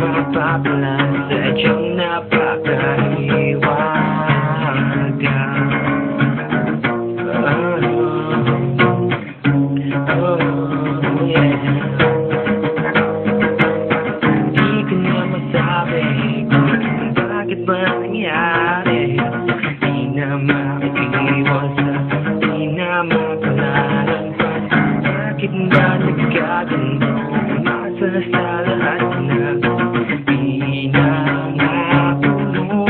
mapapala, sadyang napakahiwaga. Yeah. Di ko na masabi kung bakit ba nangyari. Di na makikiwas, di na mapalalampas. Bakit ba nagkaganto? Umasa sa lahat na pinangako mo.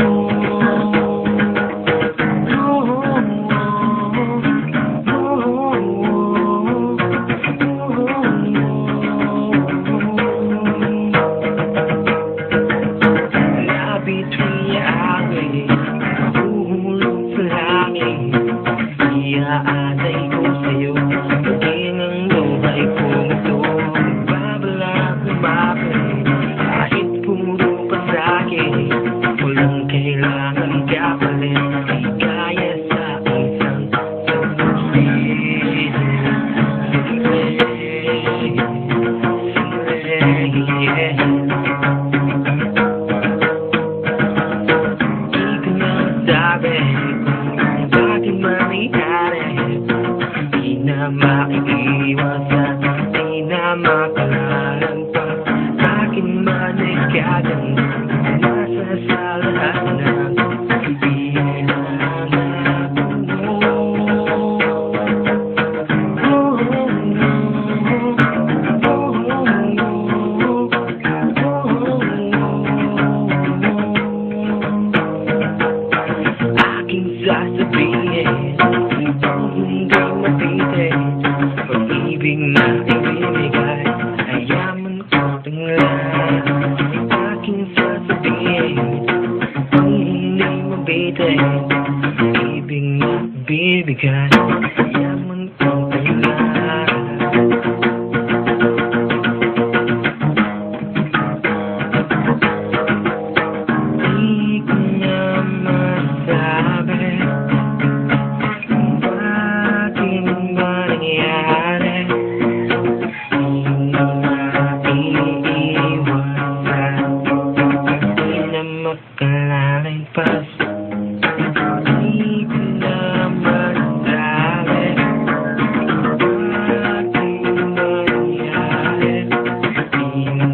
Iaanay ko sa'yo, maging ang buhay ko ito. Magbabalak na bakit, kahit puro pa sa'kin. Walang kailangan kapalit, di kaya sa isang sandali. Di ko na masabi kung bakit mangyari. Di na maiiwas at di na makalalampas. Akin man ay kaganto, nasa sa lahat ng pinangako mo. Aking sasabihin, hindi mapitin, pag-ibig na ibinigay, ayaman ko tingnan. Aking sasabihin, hindi mapitin, pag-ibig na ibinigay, ayaman ko tingnan. Di ko na masabi kung bakit ba nangyari. Di na maiiwasan, di na makalalampas. Di ko na masabi kung bakit ba nangyari. Di na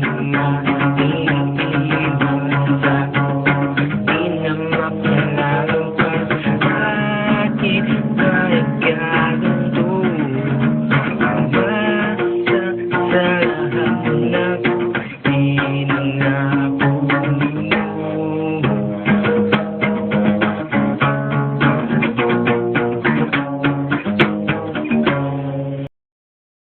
maiiwasan, di na makalalampas. Bakit ba nagkaganto? Umasa sa lahat ng pinangako